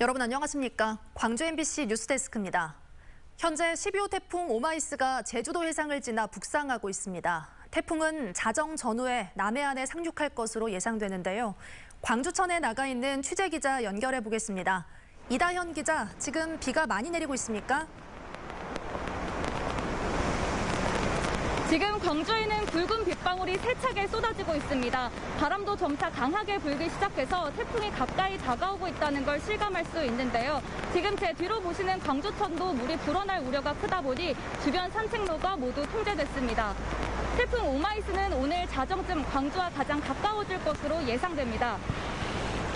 여러분 안녕하십니까? 광주 MBC 뉴스데스크입니다. 현재 12호 태풍 오마이스가 제주도 해상을 지나 북상하고 있습니다. 태풍은 자정 전후에 남해안에 상륙할 것으로 예상되는데요. 광주천에 나가 있는 취재기자 연결해 보겠습니다. 이다현 기자, 지금 비가 많이 내리고 있습니까? 지금 광주에는 굵은 빗방울이 세차게 쏟아지고 있습니다. 바람도 점차 강하게 불기 시작해서 태풍이 가까이 다가오고 있다는 걸 실감할 수 있는데요. 지금 제 뒤로 보시는 광주천도 물이 불어날 우려가 크다 보니 주변 산책로가 모두 통제됐습니다. 태풍 오마이스는 오늘 자정쯤 광주와 가장 가까워질 것으로 예상됩니다.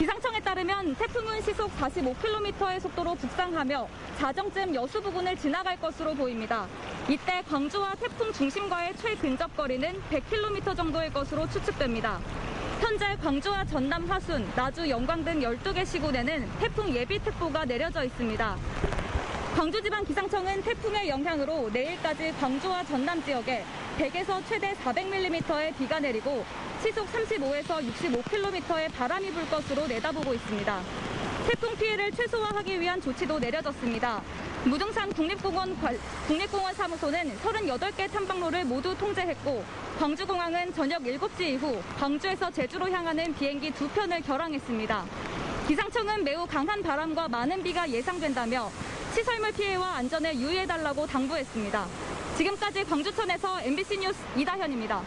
기상청에 따르면 태풍은 시속 45km의 속도로 북상하며 자정쯤 여수 부근을 지나갈 것으로 보입니다. 이때 광주와 태풍 중심과의 최근접 거리는 100km 정도일 것으로 추측됩니다. 현재 광주와 전남 화순, 나주 영광 등 12개 시군에는 태풍 예비특보가 내려져 있습니다. 광주지방기상청은 태풍의 영향으로 내일까지 광주와 전남 지역에 100에서 최대 400mm의 비가 내리고 시속 35에서 65km의 바람이 불 것으로 내다보고 있습니다. 태풍 피해를 최소화하기 위한 조치도 내려졌습니다. 무등산 국립공원 사무소는 38개 탐방로를 모두 통제했고 광주공항은 저녁 7시 이후 광주에서 제주로 향하는 비행기 2편을 결항했습니다. 기상청은 매우 강한 바람과 많은 비가 예상된다며 시설물 피해와 안전에 유의해달라고 당부했습니다. 지금까지 광주천에서 MBC 뉴스 이다현입니다.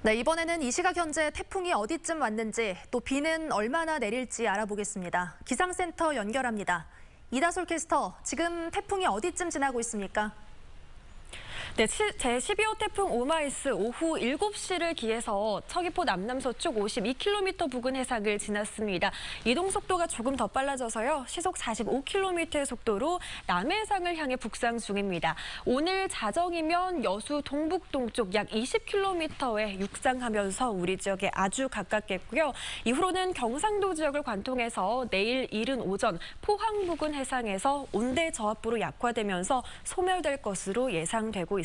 네, 이번에는 이 시각 현재 태풍이 어디쯤 왔는지 또 비는 얼마나 내릴지 알아보겠습니다. 기상센터 연결합니다. 이다솔 캐스터, 지금 태풍이 어디쯤 지나고 있습니까? 네, 제12호 태풍 오마이스 오후 7시를 기해서 서귀포 남남서쪽 52km 부근 해상을 지났습니다. 이동 속도가 조금 더 빨라져서요. 시속 45km의 속도로 남해상을 향해 북상 중입니다. 오늘 자정이면 여수 동북동쪽 약 20km에 육상하면서 우리 지역에 아주 가깝겠고요. 이후로는 경상도 지역을 관통해서 내일 이른 오전 포항 부근 해상에서 온대 저압부로 약화되면서 소멸될 것으로 예상되고 있습니다.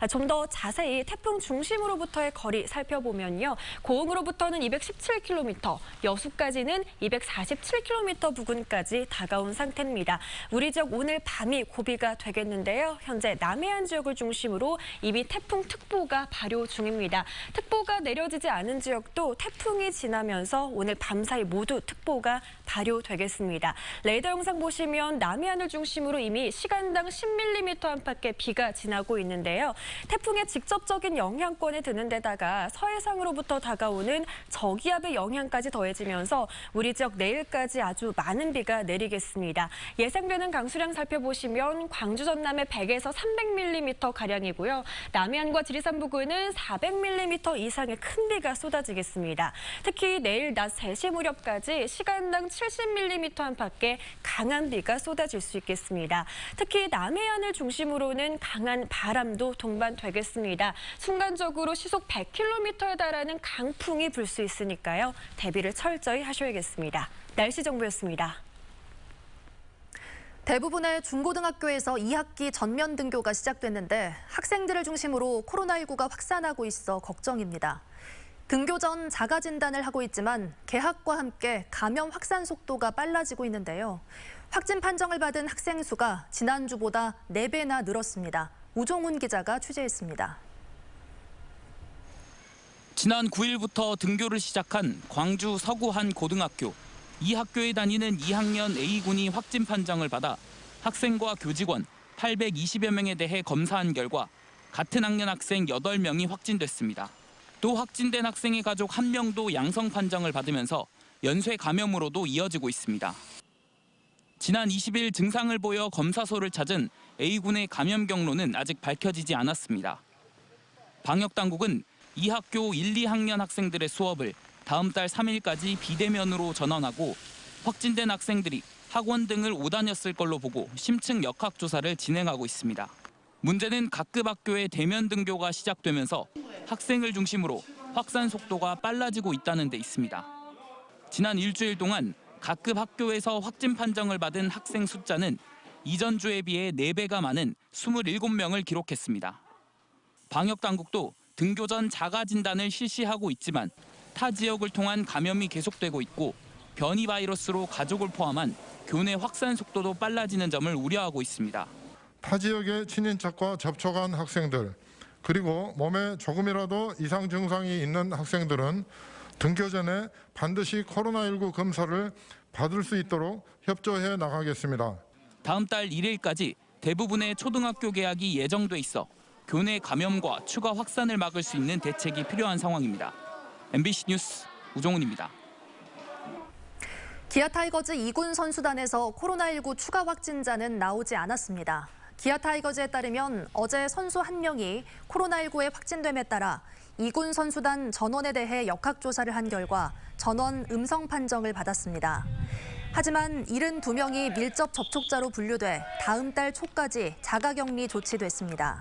좀 더 자세히 태풍 중심으로부터의 거리 살펴보면요. 고흥으로부터는 217km, 여수까지는 247km 부근까지 다가온 상태입니다. 우리 지역 오늘 밤이 고비가 되겠는데요. 현재 남해안 지역을 중심으로 이미 태풍특보가 발효 중입니다. 특보가 내려지지 않은 지역도 태풍이 지나면서 오늘 밤사이 모두 특보가 발효되겠습니다. 레이더 영상 보시면 남해안을 중심으로 이미 시간당 10mm 안팎의 비가 지나고 있는데요. 태풍의 직접적인 영향권에 드는 데다가 서해상으로부터 다가오는 저기압의 영향까지 더해지면서 우리 지역 내일까지 아주 많은 비가 내리겠습니다. 예상되는 강수량 살펴보시면 광주 전남에 100에서 300mm가량이고요. 남해안과 지리산 부근은 400mm 이상의 큰 비가 쏟아지겠습니다. 특히 내일 낮 3시 무렵까지 시간당 70mm 안팎의 강한 비가 쏟아질 수 있겠습니다. 특히 남해안을 중심으로는 강한 바람도 동반되겠습니다. 순간적으로 시속 100km에 달하는 강풍이 불 수 있으니까요. 대비를 철저히 하셔야겠습니다. 날씨 정보였습니다. 대부분의 중고등학교에서 2학기 전면 등교가 시작됐는데 학생들을 중심으로 코로나19가 확산하고 있어 걱정입니다. 등교 전 자가 진단을 하고 있지만 개학과 함께 감염 확산 속도가 빨라지고 있는데요. 확진 판정을 받은 학생 수가 지난주보다 4배나 늘었습니다. 우종훈 기자가 취재했습니다. 지난 9일부터 등교를 시작한 광주 서구 한 고등학교. 이 학교에 다니는 2학년 A군이 확진 판정을 받아 학생과 교직원 820여 명에 대해 검사한 결과 같은 학년 학생 8명이 확진됐습니다. 또 확진된 학생의 가족 1명도 양성 판정을 받으면서 연쇄 감염으로도 이어지고 있습니다. 지난 20일 증상을 보여 검사소를 찾은 A군의 감염 경로는 아직 밝혀지지 않았습니다. 방역당국은 이 학교 1, 2학년 학생들의 수업을 다음 달 3일까지 비대면으로 전환하고 확진된 학생들이 학원 등을 오다녔을 걸로 보고 심층 역학조사를 진행하고 있습니다. 문제는 각급 학교의 대면 등교가 시작되면서 학생을 중심으로 확산 속도가 빨라지고 있다는 데 있습니다. 지난 일주일 동안 각급 학교에서 확진 판정을 받은 학생 숫자는 이전 주에 비해 4배가 많은 27명을 기록했습니다. 방역당국도 등교 전 자가 진단을 실시하고 있지만 타 지역을 통한 감염이 계속되고 있고 변이 바이러스로 가족을 포함한 교내 확산 속도도 빨라지는 점을 우려하고 있습니다. 타 지역의 친인척과 접촉한 학생들, 그리고 몸에 조금이라도 이상 증상이 있는 학생들은 등교 전에 반드시 코로나19 검사를 받을 수 있도록 협조해 나가겠습니다. 다음 달 1일까지 대부분의 초등학교 개학이 예정돼 있어 교내 감염과 추가 확산을 막을 수 있는 대책이 필요한 상황입니다. MBC 뉴스 우종훈입니다. 기아 타이거즈 2군 선수단에서 코로나19 추가 확진자는 나오지 않았습니다. 기아 타이거즈에 따르면 어제 선수 1명이 코로나19에 확진됨에 따라 2군 선수단 전원에 대해 역학조사를 한 결과 전원 음성 판정을 받았습니다. 하지만 72명이 밀접 접촉자로 분류돼 다음 달 초까지 자가격리 조치됐습니다.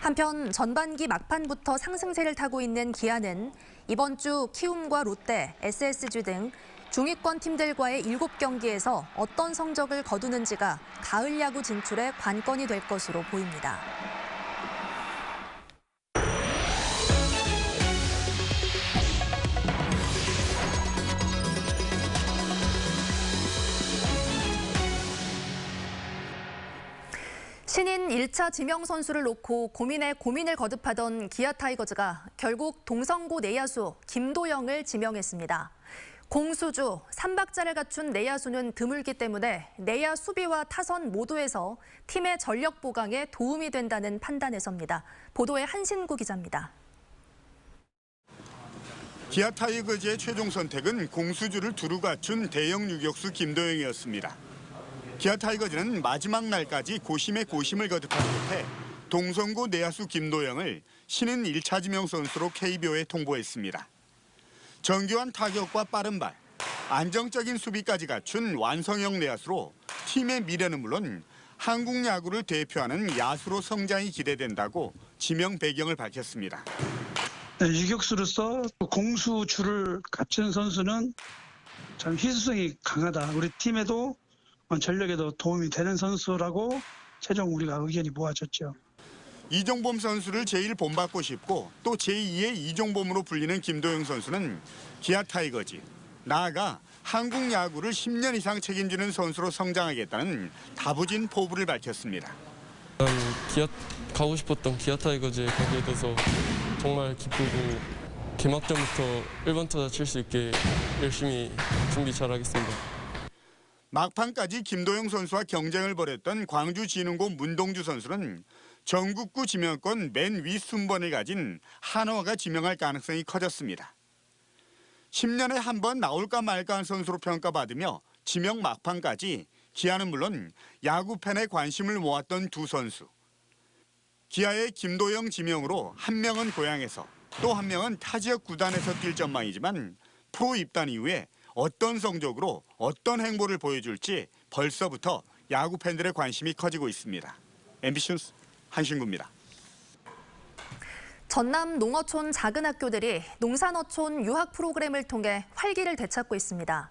한편 전반기 막판부터 상승세를 타고 있는 기아는 이번 주 키움과 롯데, SSG 등 중위권 팀들과의 7경기에서 어떤 성적을 거두는지가 가을 야구 진출의 관건이 될 것으로 보입니다. 신인 1차 지명 선수를 놓고 고민에 고민을 거듭하던 기아 타이거즈가 결국 동성고 내야수 김도영을 지명했습니다. 공수주, 3박자를 갖춘 내야수는 드물기 때문에 내야 수비와 타선 모두에서 팀의 전력 보강에 도움이 된다는 판단에서입니다. 보도에 한신구 기자입니다. 기아 타이거즈의 최종 선택은 공수주를 두루 갖춘 대형 유격수 김도영이었습니다. 기아 타이거즈는 마지막 날까지 고심에 고심을 거듭한 끝에 동성고 내야수 김도영을 신인 1차 지명 선수로 KBO에 통보했습니다. 정교한 타격과 빠른 발, 안정적인 수비까지 갖춘 완성형 내야수로 팀의 미래는 물론 한국 야구를 대표하는 야수로 성장이 기대된다고 지명 배경을 밝혔습니다. 유격수로서 공수주를 갖춘 선수는 참 희소성이 강하다. 우리 팀에도 전력에도 도움이 되는 선수라고 최종 우리가 의견이 모아졌죠. 이종범 선수를 제일 본받고 싶고 또 제2의 이종범으로 불리는 김도영 선수는 기아 타이거즈, 나아가 한국 야구를 10년 이상 책임지는 선수로 성장하겠다는 다부진 포부를 밝혔습니다. 가고 싶었던 기아 타이거즈에 가게 돼서 정말 기쁘고 개막전부터 1번 타자 칠 수 있게 열심히 준비 잘하겠습니다. 막판까지 김도영 선수와 경쟁을 벌였던 광주진흥고 문동주 선수는 전국구 지명권 맨 위 순번을 가진 한화가 지명할 가능성이 커졌습니다. 10년에 한 번 나올까 말까 한 선수로 평가받으며 지명 막판까지 기아는 물론 야구 팬의 관심을 모았던 두 선수. 기아의 김도영 지명으로 한 명은 고향에서 또 한 명은 타 지역 구단에서 뛸 전망이지만 프로 입단 이후에 어떤 성적으로 어떤 행보를 보여줄지 벌써부터 야구 팬들의 관심이 커지고 있습니다. MBC 뉴스 한신구입니다. 전남 농어촌 작은 학교들이 농산어촌 유학 프로그램을 통해 활기를 되찾고 있습니다.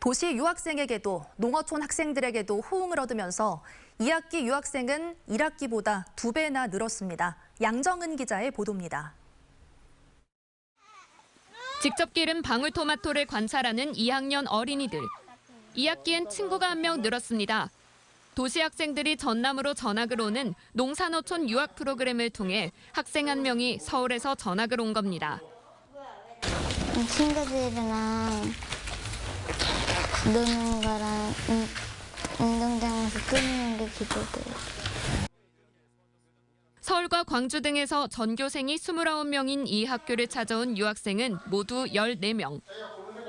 도시 유학생에게도 농어촌 학생들에게도 호응을 얻으면서 2학기 유학생은 1학기보다 2배나 늘었습니다. 양정은 기자의 보도입니다. 직접 기른 방울토마토를 관찰하는 2학년 어린이들. 2학기엔 친구가 한 명 늘었습니다. 도시 학생들이 전남으로 전학을 오는 농산어촌 유학 프로그램을 통해 학생 한 명이 서울에서 전학을 온 겁니다. 친구들이랑 노는 거랑 운동장에서 뛰는 게 기대돼요. 서울과 광주 등에서 전교생이 29명인 이 학교를 찾아온 유학생은 모두 14명.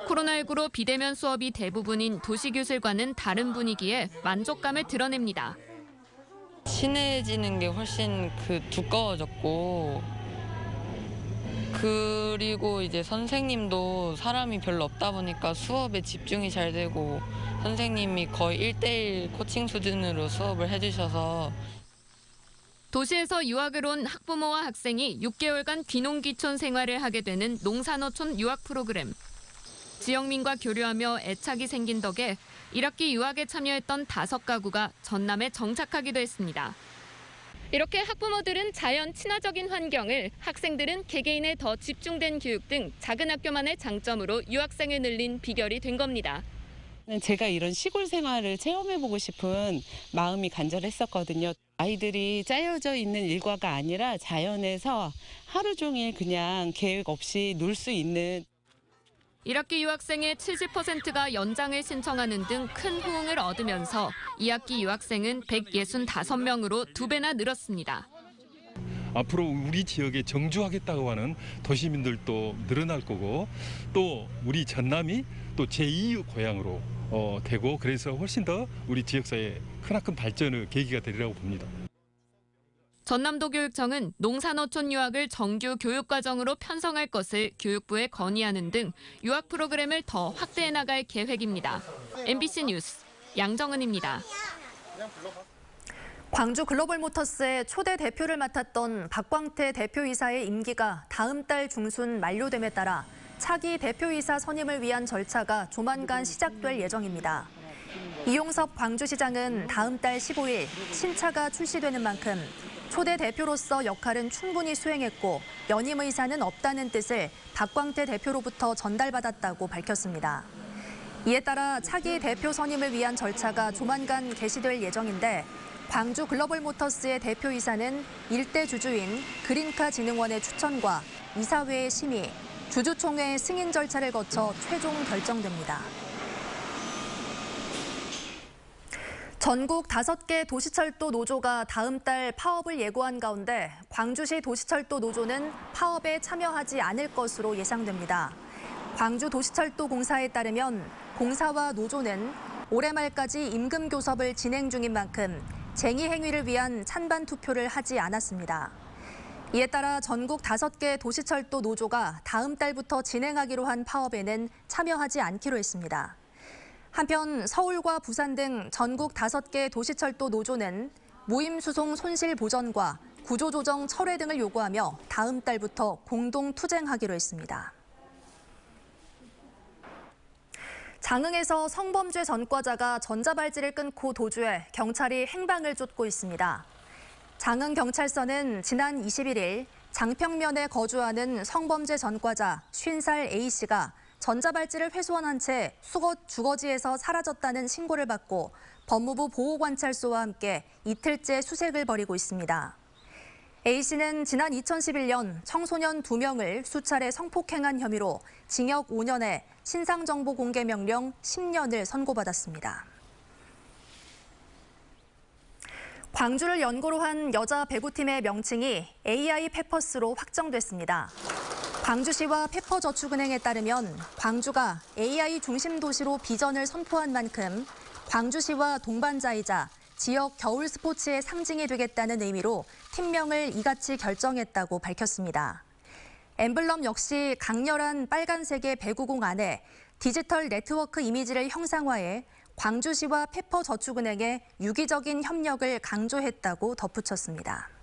코로나19로 비대면 수업이 대부분인 도시교실과는 다른 분위기에 만족감을 드러냅니다. 친해지는 게 훨씬 두꺼워졌고 그리고 이제 선생님도 사람이 별로 없다 보니까 수업에 집중이 잘 되고 선생님이 거의 1대1 코칭 수준으로 수업을 해주셔서 도시에서 유학을 온 학부모와 학생이 6개월간 귀농귀촌 생활을 하게 되는 농산어촌 유학 프로그램. 지역민과 교류하며 애착이 생긴 덕에 1학기 유학에 참여했던 5가구가 전남에 정착하기도 했습니다. 이렇게 학부모들은 자연 친화적인 환경을, 학생들은 개개인의 더 집중된 교육 등 작은 학교만의 장점으로 유학생을 늘린 비결이 된 겁니다. 제가 이런 시골 생활을 체험해보고 싶은 마음이 간절했었거든요. 아이들이 짜여져 있는 일과가 아니라 자연에서 하루 종일 그냥 계획 없이 놀 수 있는 1학기 유학생의 70%가 연장을 신청하는 등 큰 호응을 얻으면서 2학기 유학생은 165명으로 2배나 늘었습니다. 앞으로 우리 지역에 정주하겠다고 하는 도시민들도 늘어날 거고 또 우리 전남이 또 제2의 고향으로 되고 그래서 훨씬 더 우리 지역사회의 크나큰 발전의 계기가 되리라고 봅니다. 전남도 교육청은 농산어촌 유학을 정규 교육과정으로 편성할 것을 교육부에 건의하는 등 유학 프로그램을 더 확대해 나갈 계획입니다. MBC 뉴스 양정은입니다. 광주 글로벌모터스의 초대 대표를 맡았던 박광태 대표이사의 임기가 다음 달 중순 만료됨에 따라 차기 대표이사 선임을 위한 절차가 조만간 시작될 예정입니다. 이용섭 광주시장은 다음 달 15일 신차가 출시되는 만큼 초대 대표로서 역할은 충분히 수행했고 연임 의사는 없다는 뜻을 박광태 대표로부터 전달받았다고 밝혔습니다. 이에 따라 차기 대표 선임을 위한 절차가 조만간 개시될 예정인데 광주 글로벌모터스의 대표이사는 일대 주주인 그린카 진흥원의 추천과 이사회의 심의, 주주총회의 승인 절차를 거쳐 최종 결정됩니다. 전국 5개 도시철도 노조가 다음 달 파업을 예고한 가운데 광주시 도시철도 노조는 파업에 참여하지 않을 것으로 예상됩니다. 광주도시철도공사에 따르면 공사와 노조는 올해 말까지 임금 교섭을 진행 중인 만큼 쟁의 행위를 위한 찬반 투표를 하지 않았습니다. 이에 따라 전국 5개 도시철도 노조가 다음 달부터 진행하기로 한 파업에는 참여하지 않기로 했습니다. 한편 서울과 부산 등 전국 5개 도시철도 노조는 무임수송 손실 보전과 구조조정 철회 등을 요구하며 다음 달부터 공동 투쟁하기로 했습니다. 장흥에서 성범죄 전과자가 전자발찌를 끊고 도주해 경찰이 행방을 쫓고 있습니다. 장흥경찰서는 지난 21일 장평면에 거주하는 성범죄 전과자 50살 A씨가 전자발찌를 훼손한 채 주거지에서 사라졌다는 신고를 받고 법무부 보호관찰소와 함께 이틀째 수색을 벌이고 있습니다. A씨는 지난 2011년 청소년 2명을 수차례 성폭행한 혐의로 징역 5년에 신상정보 공개 명령 10년을 선고받았습니다. 광주를 연고로 한 여자 배구팀의 명칭이 AI 페퍼스로 확정됐습니다. 광주시와 페퍼저축은행에 따르면 광주가 AI 중심 도시로 비전을 선포한 만큼 광주시와 동반자이자 지역 겨울 스포츠의 상징이 되겠다는 의미로 팀명을 이같이 결정했다고 밝혔습니다. 엠블럼 역시 강렬한 빨간색의 배구공 안에 디지털 네트워크 이미지를 형상화해 광주시와 페퍼저축은행의 유기적인 협력을 강조했다고 덧붙였습니다.